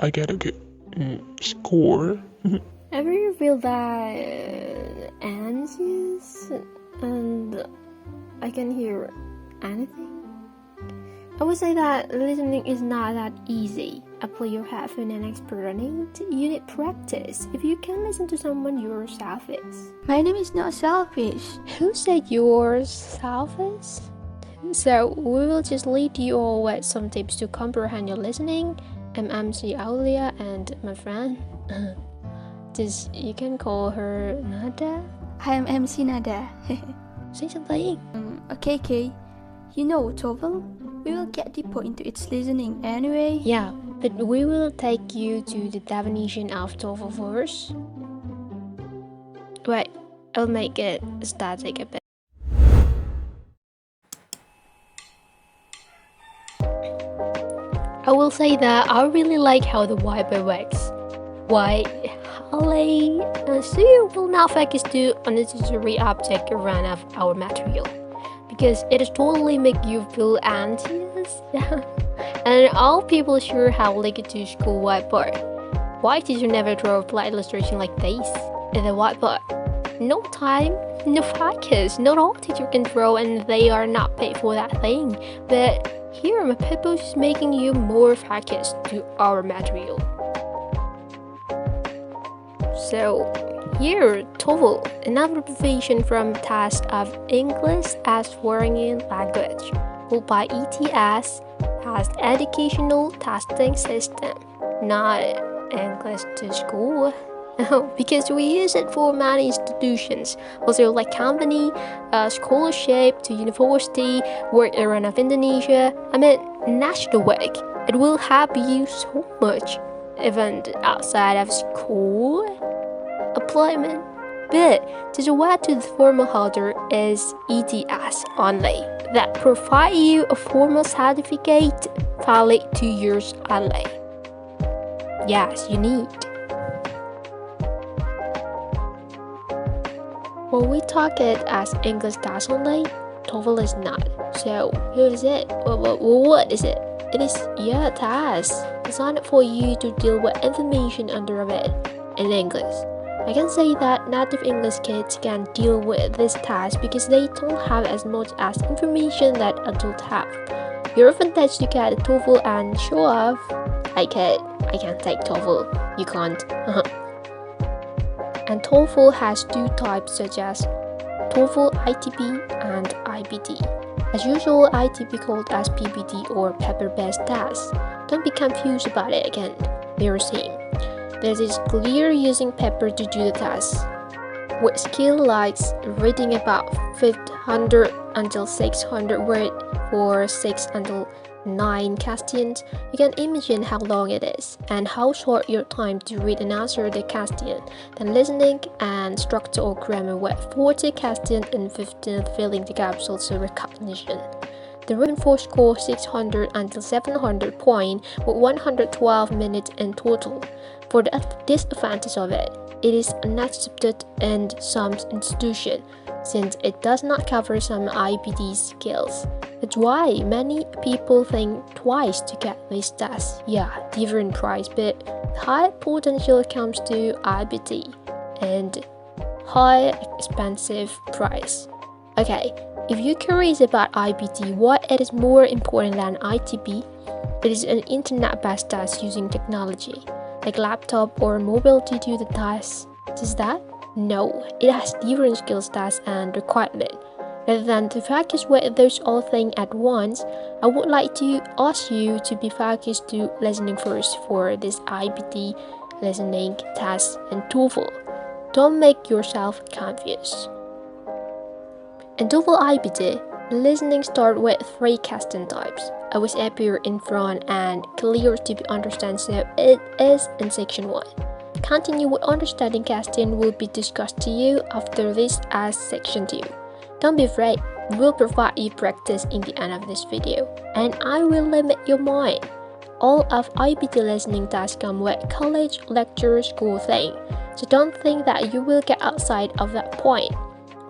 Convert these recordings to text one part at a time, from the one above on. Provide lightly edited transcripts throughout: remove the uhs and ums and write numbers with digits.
I get a good score. Ever you feel that anxious and I can hear anything? I would say that listening is not that easy. Apply your headphone and experiment. You need practice. If you can listen to someone, you're selfish. My name is not selfish. Who said you're selfish? So we will just lead you all with some tips to comprehend your listening. I'm MC Aulya and my friend. You can call her Nada. I am MC Nada. Say something. Okay. You know TOEFL? We will get deeper into its listening anyway. Yeah, but we will take you to the definition of TOEFL first. Wait, I'll make it static a bit. I will say that I really like how the whiteboard works. Why, Holly, so you will not focus to unnecessary object around of our material, because it is totally make you feel anxious. And all people sure have linked to school whiteboard. Why did you never draw a flat illustration like this in the whiteboard? No time, no focus. Not all teachers can draw and they are not paid for that thing. But here my purpose is making you more focused to our material. So here, TOEFL, another abbreviation from Test of English as Foreign Language, called by ETS as Educational Testing System, not English to school. Because we use it for many institutions, also like company, scholarship to university, work around of Indonesia, national work. It will help you so much, even outside of school. Employment, but the way to the formal holder is ETS only, that provide you a formal certificate valid 2 years only. Yes, you need. When we talk it as English test only, TOEFL is not. So, who is it? What is it? It is your test, designed for you to deal with information under it in English. I can say that native English kids can deal with this task because they don't have as much as information that adults have. Your advantage to get a TOEFL and show off. I can take TOEFL. You can't. And TOEFL has two types such as TOEFL ITP and IBT. As usual, ITP called as PBT or paper-based test. Don't be confused about it again. They're the same. This is clear using paper to do the task. With skill like reading about 500 until 600 words for 6 until 9 questions, you can imagine how long it is and how short your time to read and answer the question. Then listening and structure or grammar with 40 questions and 15 filling the gaps, also recognition. The written for score 600 until 700 points with 112 minutes in total. For the disadvantage of it, it is unaccepted in some institutions since it does not cover some IBT skills. That's why many people think twice to get this test. Yeah, different price, but high potential comes to IBT and high expensive price. Okay, if you're curious about IBT, what it is more important than ITP, it is an internet-based test using technology, like laptop or mobile to do the task. Does that? No, it has different skills tasks and requirements. Rather than to focus with those all things at once, I would like to ask you to be focused to listening first for this IBT, listening, test, and TOEFL. Don't make yourself confused. In TOEFL IBT, listening starts with 3 question types. I was appear in front and clear to be understood, so it is in section 1. Continue with understanding question will be discussed to you after this as section 2. Don't be afraid, we'll provide you practice in the end of this video, and I will limit your mind. All of IBT listening tasks come with college, lecture, school thing, so don't think that you will get outside of that point.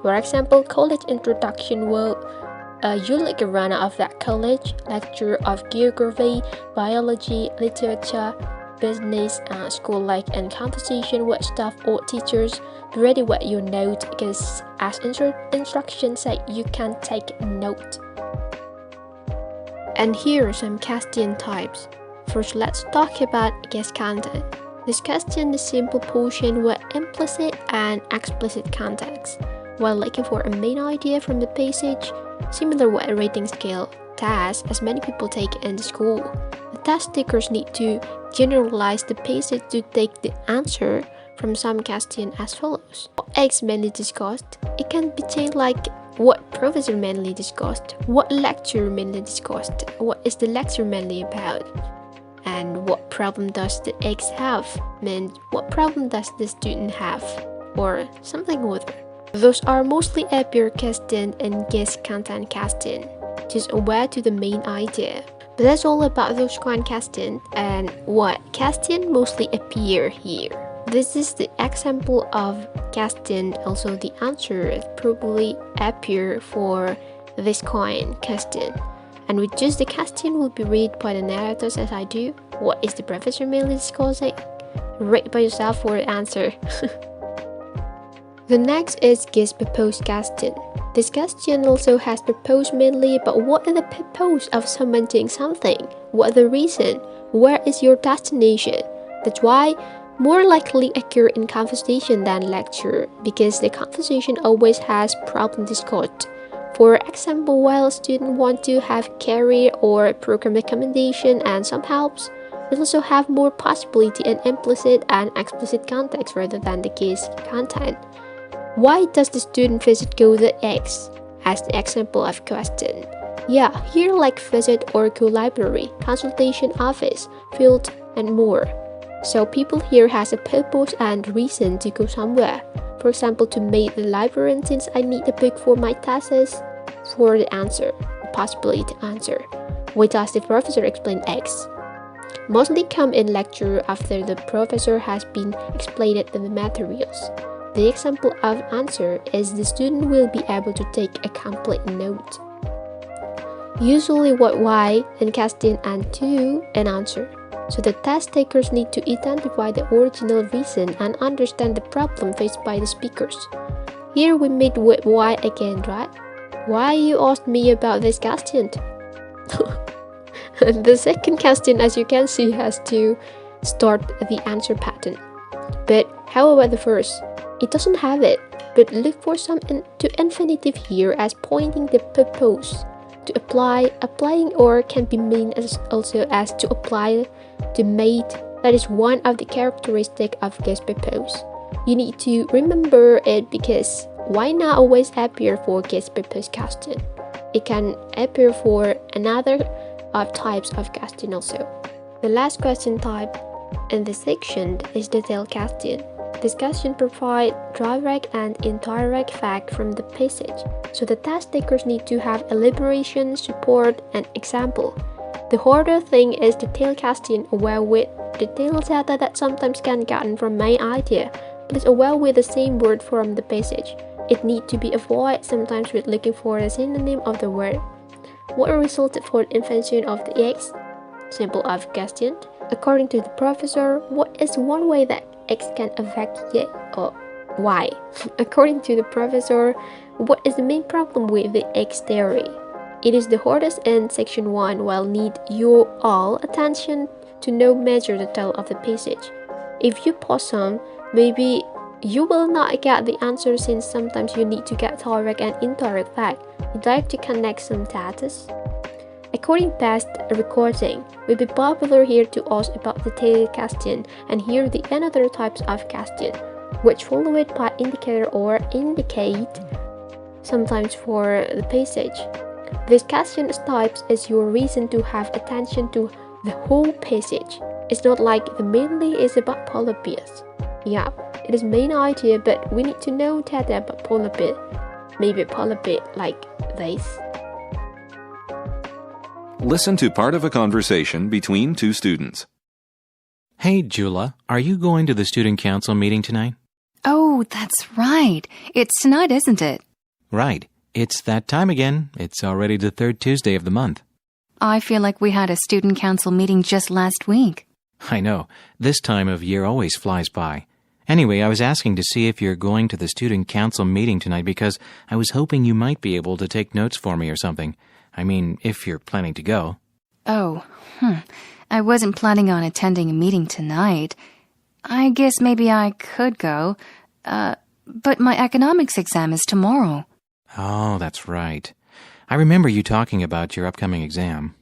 For example, college introduction will you like a run of that college, lecture of geography, biology, literature, business, school-like and conversation with staff or teachers. Be ready with your note because as instructions say, you can take note. And here are some question types. First, let's talk about guess content. This question is simple portion with implicit and explicit context. While looking for a main idea from the passage, similar with a rating scale test as many people take in the school, the test takers need to generalize the passage to take the answer from some question as follows. What X mainly discussed? It can be changed like what professor mainly discussed, what lecture mainly discussed, what is the lecture mainly about, and what problem does the X have, means what problem does the student have, or something other. Those are mostly appear question and guess content question, just aware to the main idea. But that's all about those kind of question and what question mostly appear here. This is the example of question, also the answer probably appear for this kind question. And with just the question will be read by the narrators as I do. What is the professor mainly discussing? Read by yourself for the answer. The next is guess proposed question. This question also has proposed mainly, but what is the purpose of someone doing something? What is the reason? Where is your destination? That's why more likely occur in conversation than lecture, because the conversation always has problem discussed. For example, while students want to have career or program recommendation and some helps, it also have more possibility in implicit and explicit context rather than the case content. Why does the student visit go the X? As the example of question. Yeah, here like visit or go library, consultation office, field, and more. So people here has a purpose and reason to go somewhere. For example, to meet the librarian since I need a book for my thesis. For the answer, possibility to answer. Why does the professor explain X? Mostly come in lecture after the professor has been explained the materials. The example of answer is the student will be able to take a complete note. Usually what why and question and to an answer. So the test takers need to identify the original reason and understand the problem faced by the speakers. Here we meet with why again, right? Why you asked me about this question? The second question, as you can see, has to start the answer pattern. But how about the first? It doesn't have it, but look for some to infinitive here as pointing the purpose. To applying or can be mean as also as to apply, to mate. That is one of the characteristics of guess purpose. You need to remember it because why not always appear for guess purpose question? It can appear for another of types of question also. The last question type in this section is detailed question. This question provides direct and indirect fact from the passage, so the test takers need to have elaboration, support, and example. The harder thing is detailed question aware with detailed data that sometimes can be gotten from main idea, but is aware with the same word from the passage. It need to be avoided sometimes with looking for a synonym of the word. What resulted for the invention of the X? Simple of question. According to the professor, what is one way that X can affect Y or Y? According to the professor, what is the main problem with the X theory? It is the hardest in section 1 while need your all attention to no major detail of the passage. If you pause some, maybe you will not get the answer since sometimes you need to get direct and indirect fact. You'd like to connect some data. According past recording, will be popular here to ask about detailed question and here the another types of question, which follow it by indicator or indicate sometimes for the passage. This question types is your reason to have attention to the whole passage. It's not like the mainly is about polar bears. Yeah, it is main idea, but we need to know data about polar bear. Maybe polar bear like this. Listen to part of a conversation between two students. Hey, Jula, are you going to the student council meeting tonight? Oh, that's right. It's tonight, isn't it? Right. It's that time again. It's already the third Tuesday of the month. I feel like we had a student council meeting just last week. I know. This time of year always flies by. Anyway, I was asking to see if you're going to the student council meeting tonight because I was hoping you might be able to take notes for me or something. I mean, if you're planning to go. Oh, I wasn't planning on attending a meeting tonight. I guess maybe I could go. But my economics exam is tomorrow. Oh, that's right. I remember you talking about your upcoming exam.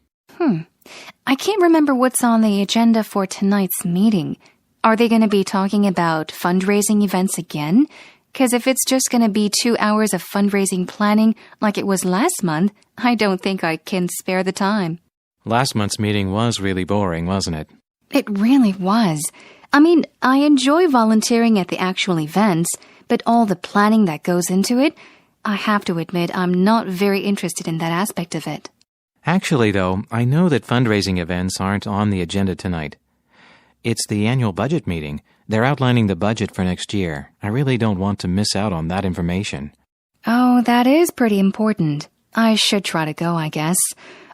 I can't remember what's on the agenda for tonight's meeting. Are they going to be talking about fundraising events again? Because if it's just going to be 2 hours of fundraising planning like it was last month, I don't think I can spare the time. Last month's meeting was really boring, wasn't it? It really was. I mean, I enjoy volunteering at the actual events, but all the planning that goes into it, I have to admit I'm not very interested in that aspect of it. Actually, though, I know that fundraising events aren't on the agenda tonight. It's the annual budget meeting. They're outlining the budget for next year. I really don't want to miss out on that information. Oh, that is pretty important. I should try to go, I guess.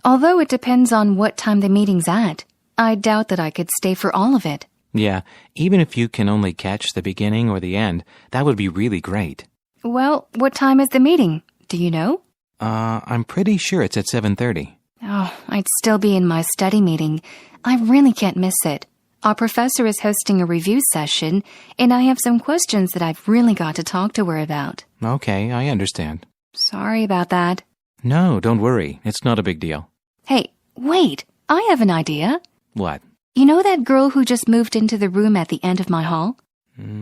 Although it depends on what time the meeting's at. I doubt that I could stay for all of it. Yeah, even if you can only catch the beginning or the end, that would be really great. Well, what time is the meeting? Do you know? I'm pretty sure it's at 7:30. Oh, I'd still be in my study meeting. I really can't miss it. Our professor is hosting a review session, and I have some questions that I've really got to talk to her about. Okay, I understand. Sorry about that. No, don't worry. It's not a big deal. Hey, wait. I have an idea. What? You know that girl who just moved into the room at the end of my hall?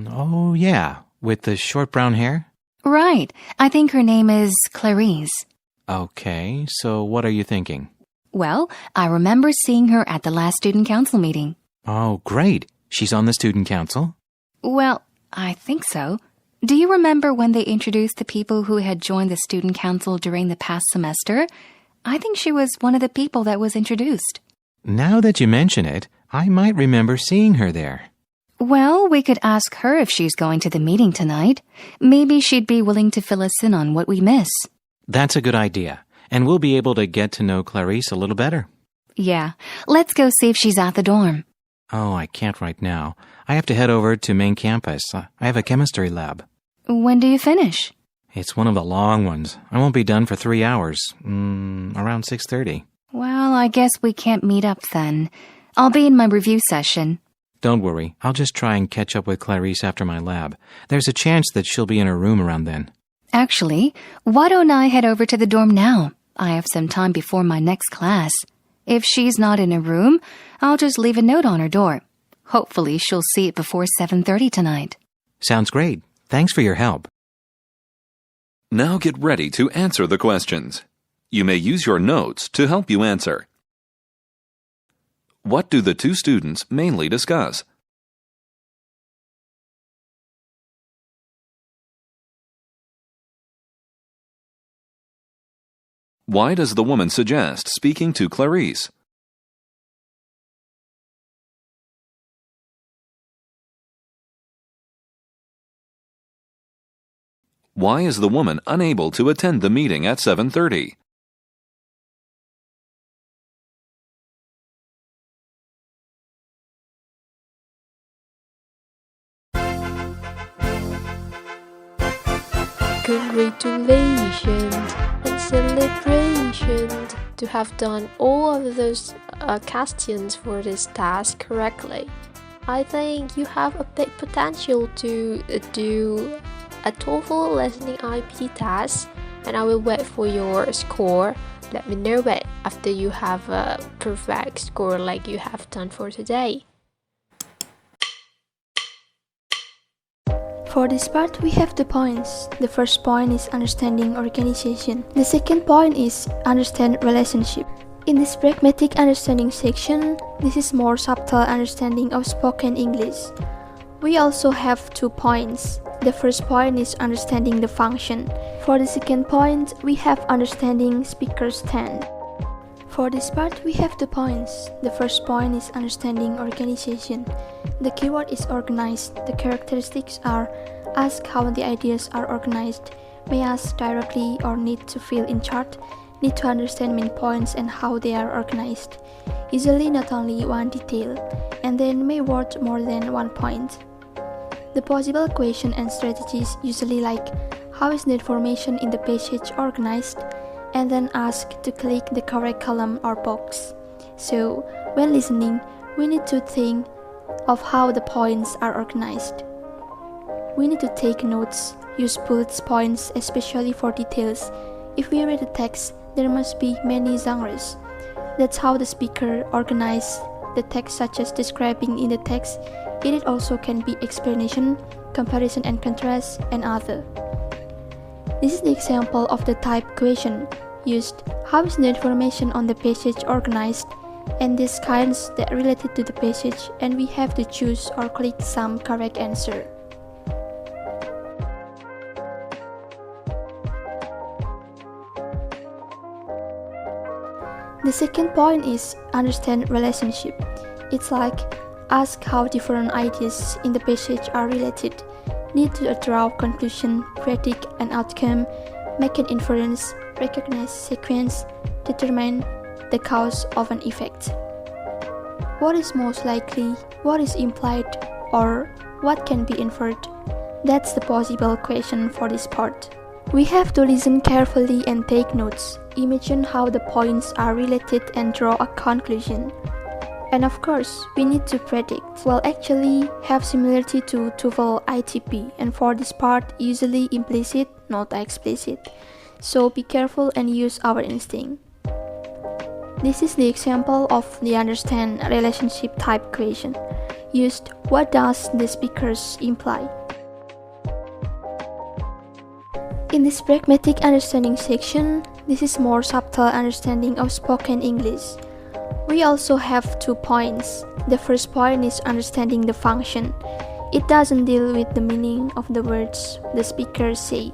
Oh, yeah. With the short brown hair? Right. I think her name is Clarice. Okay, so what are you thinking? Well, I remember seeing her at the last student council meeting. Oh, great. She's on the student council? Well, I think so. Do you remember when they introduced the people who had joined the student council during the past semester? I think she was one of the people that was introduced. Now that you mention it, I might remember seeing her there. Well, we could ask her if she's going to the meeting tonight. Maybe she'd be willing to fill us in on what we miss. That's a good idea, and we'll be able to get to know Clarice a little better. Yeah, let's go see if she's at the dorm. Oh, I can't right now. I have to head over to main campus. I have a chemistry lab. When do you finish? It's one of the long ones. I won't be done for 3 hours. Around 6:30. Well, I guess we can't meet up then. I'll be in my review session. Don't worry. I'll just try and catch up with Clarice after my lab. There's a chance that she'll be in her room around then. Actually, why don't I head over to the dorm now? I have some time before my next class. If she's not in her room, I'll just leave a note on her door. Hopefully she'll see it before 7:30 tonight. Sounds great. Thanks for your help. Now get ready to answer the questions. You may use your notes to help you answer. What do the two students mainly discuss? Why does the woman suggest speaking to Clarice? Why is the woman unable to attend the meeting at 7:30? Congratulations and celebrations to have done all of those questions for this task correctly. I think you have a big potential to do a TOEFL listening IBT test, and I will wait for your score. Let me know it after you have a perfect score like you have done for today. For this part, we have the points. The first point is understanding organization. The second point is understand relationship. In this pragmatic understanding section, this is more subtle understanding of spoken English. We also have 2 points. The first point is understanding the function. For the second point, we have understanding speaker's stand. For this part, we have the points. The first point is understanding organization. The keyword is organized. The characteristics are ask how the ideas are organized, may ask directly or need to fill in chart, need to understand main points and how they are organized. usually not only one detail, and then may worth more than 1 point. The possible question and strategies usually like how is the information in the passage organized, and then ask to click the correct column or box. So, when listening, we need to think of how the points are organized. We need to take notes, use bullet points especially for details. If we read the text, there must be many genres. That's how the speaker organizes the text, such as describing in the text. It also can be explanation, comparison and contrast, and other. This is the example of the type question used. How is the information on the passage organized? And these kinds that related to the passage, and we have to choose or click some correct answer. The second point is understand relationship. It's like ask how different ideas in the passage are related, need to draw conclusion, predict an outcome, make an inference, recognize sequence, determine the cause of an effect. What is most likely, what is implied, or what can be inferred? That's the possible question for this part. We have to listen carefully and take notes. Imagine how the points are related and draw a conclusion. And of course, we need to predict. Well, actually have similarity to TOEFL ITP, and for this part, usually implicit, not explicit. So be careful and use our instinct. This is the example of the understand relationship type question. Used, what does the speakers imply? In this pragmatic understanding section, this is more subtle understanding of spoken English. We also have 2 points. The first point is understanding the function. It doesn't deal with the meaning of the words the speakers say,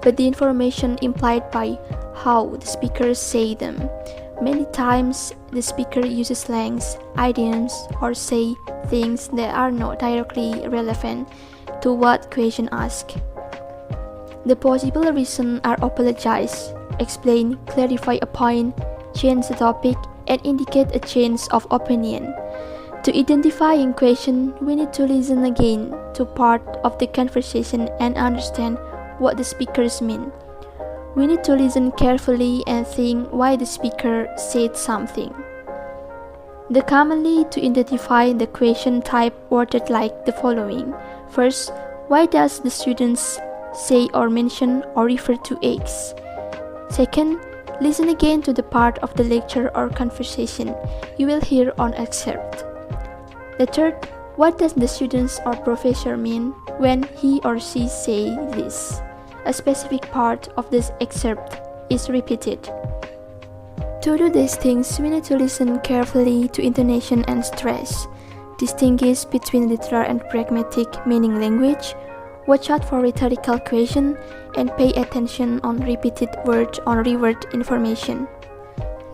but the information implied by how the speakers say them. Many times, the speaker uses slangs, idioms, or say things that are not directly relevant to what question asked. The possible reasons are apologize, explain, clarify a point, change the topic, and indicate a change of opinion. To identify in question, we need to listen again to part of the conversation and understand what the speakers mean. We need to listen carefully and think why the speaker said something. The commonly to identify the question type worded like the following. First, why does the students say or mention or refer to X? Second, listen again to the part of the lecture or conversation you will hear on excerpt. The third, what does the students or professor mean when he or she say this? A specific part of this excerpt is repeated. To do these things, we need to listen carefully to intonation and stress, distinguish between literal and pragmatic meaning language, watch out for rhetorical question, and pay attention on repeated word or reword information.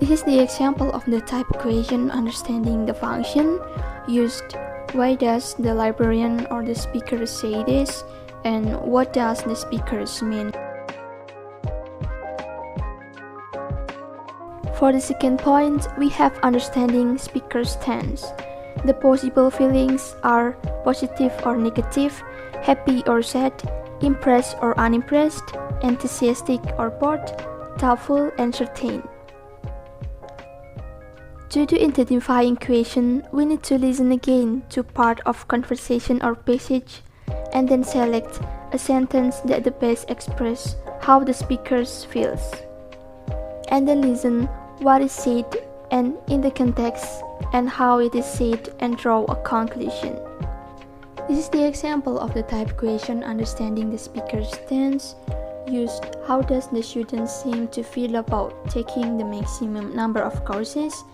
This is the example of the type question understanding the function used. Why does the librarian or the speaker say this? And what does the speakers mean? For the second point, we have understanding speaker's stance. The possible feelings are positive or negative, happy or sad, impressed or unimpressed, enthusiastic or bored, doubtful and certain. To do identifying question, we need to listen again to part of conversation or passage, and then select a sentence that the best express how the speaker feels. And then listen what is said and in the context and how it is said and draw a conclusion. This is the example of the type question understanding the speaker's stance used. How does the student seem to feel about taking the maximum number of courses?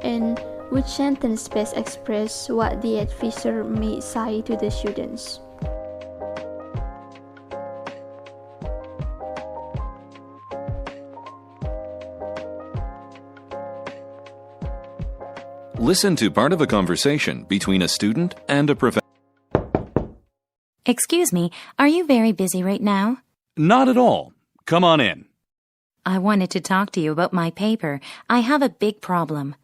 And which sentence best express what the advisor may say to the students? Listen to part of a conversation between a student and a professor. Excuse me, are you very busy right now? Not at all. Come on in. I wanted to talk to you about my paper. I have a big problem.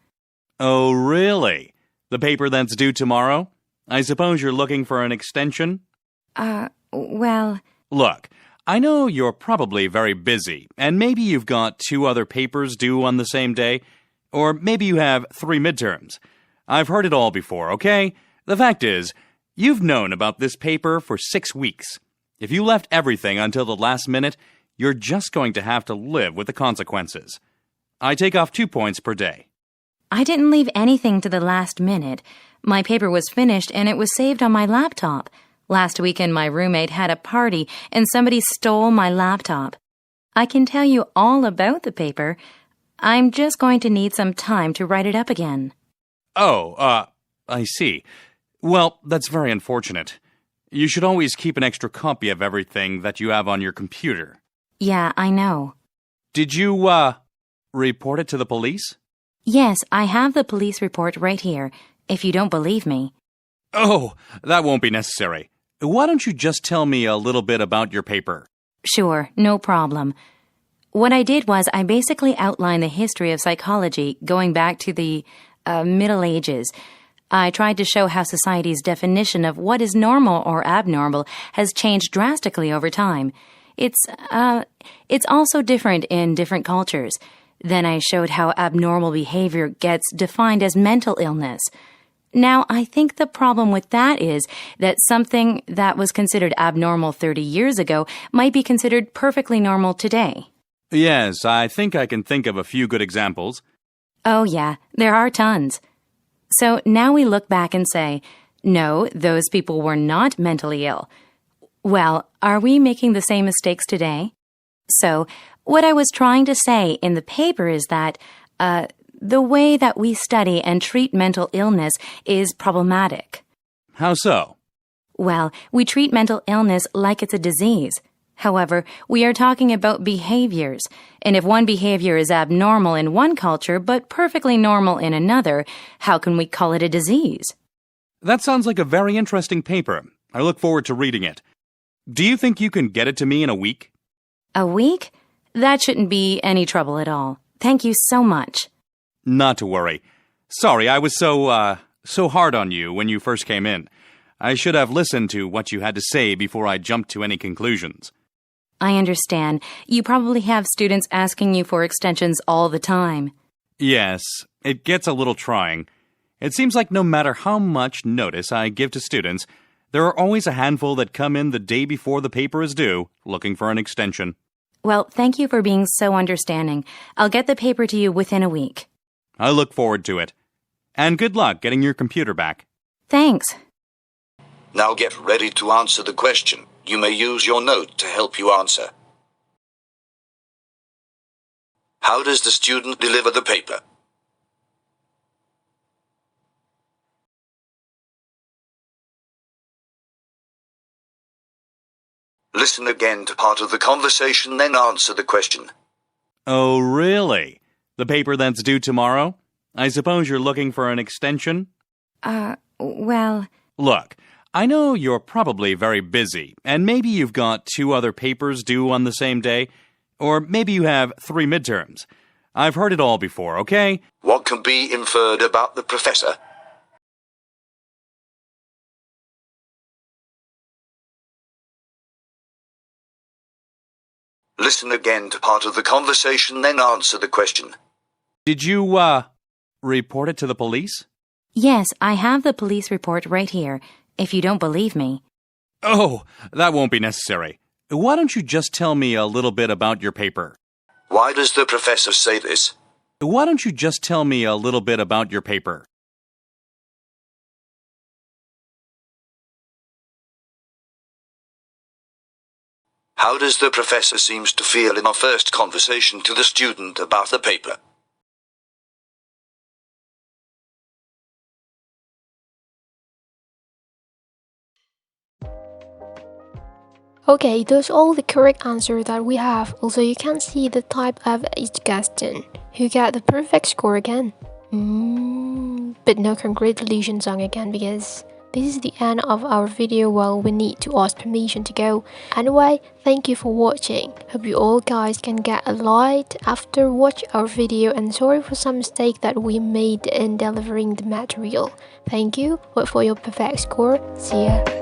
Oh, really? The paper that's due tomorrow? I suppose you're looking for an extension? Well... Look, I know you're probably very busy, and maybe you've got 2 other papers due on the same day, or maybe you have 3 midterms. I've heard it all before, okay? The fact is, you've known about this paper for 6 weeks. If you left everything until the last minute, you're just going to have to live with the consequences. I take off 2 points per day. I didn't leave anything to the last minute. My paper was finished and it was saved on my laptop. Last weekend, my roommate had a party and somebody stole my laptop. I can tell you all about the paper. I'm just going to need some time to write it up again. Oh, I see. Well, that's very unfortunate. You should always keep an extra copy of everything that you have on your computer. Yeah, I know. Did you, report it to the police? Yes, I have the police report right here, if you don't believe me. Oh, that won't be necessary. Why don't you just tell me a little bit about your paper? Sure, no problem. What I did was I basically outlined the history of psychology going back to the Middle Ages. I tried to show how society's definition of what is normal or abnormal has changed drastically over time. It's also different in different cultures. Then I showed how abnormal behavior gets defined as mental illness. Now, I think the problem with that is that something that was considered abnormal 30 years ago might be considered perfectly normal today. Yes, I think I can think of a few good examples. Oh yeah, there are tons. So now we look back and say, no, those people were not mentally ill. Well, are we making the same mistakes today? So, what I was trying to say in the paper is that, the way that we study and treat mental illness is problematic. How so? Well, we treat mental illness like it's a disease. However, we are talking about behaviors, and if one behavior is abnormal in one culture but perfectly normal in another, how can we call it a disease? That sounds like a very interesting paper. I look forward to reading it. Do you think you can get it to me in a week? A week? That shouldn't be any trouble at all. Thank you so much. Not to worry. Sorry, I was so hard on you when you first came in. I should have listened to what you had to say before I jumped to any conclusions. I understand. You probably have students asking you for extensions all the time. Yes, it gets a little trying. It seems like no matter how much notice I give to students, there are always a handful that come in the day before the paper is due, looking for an extension. Well, thank you for being so understanding. I'll get the paper to you within a week. I look forward to it. And good luck getting your computer back. Thanks. Now get ready to answer the question. You may use your note to help you answer. How does the student deliver the paper? Listen again to part of the conversation, then answer the question. Oh, really? The paper that's due tomorrow? I suppose you're looking for an extension? Well... Look, I know you're probably very busy, and maybe you've got 2 other papers due on the same day, or maybe you have 3 midterms. I've heard it all before, okay? What can be inferred about the professor? Listen again to part of the conversation, then answer the question. Did you, report it to the police? Yes, I have the police report right here, if you don't believe me. Oh, that won't be necessary. Why don't you just tell me a little bit about your paper? Why does the professor say this? Why don't you just tell me a little bit about your paper? How does the professor seems to feel in our first conversation to the student about the paper? Okay, those are all the correct answers that we have. Also, you can see the type of each question. Who got the perfect score again? But no congratulations song again because this is the end of our video. Well, we need to ask permission to go. Anyway, thank you for watching. Hope you all guys can get a light after watch our video, and sorry for some mistake that we made in delivering the material. Thank you. Wait for your perfect score. See ya.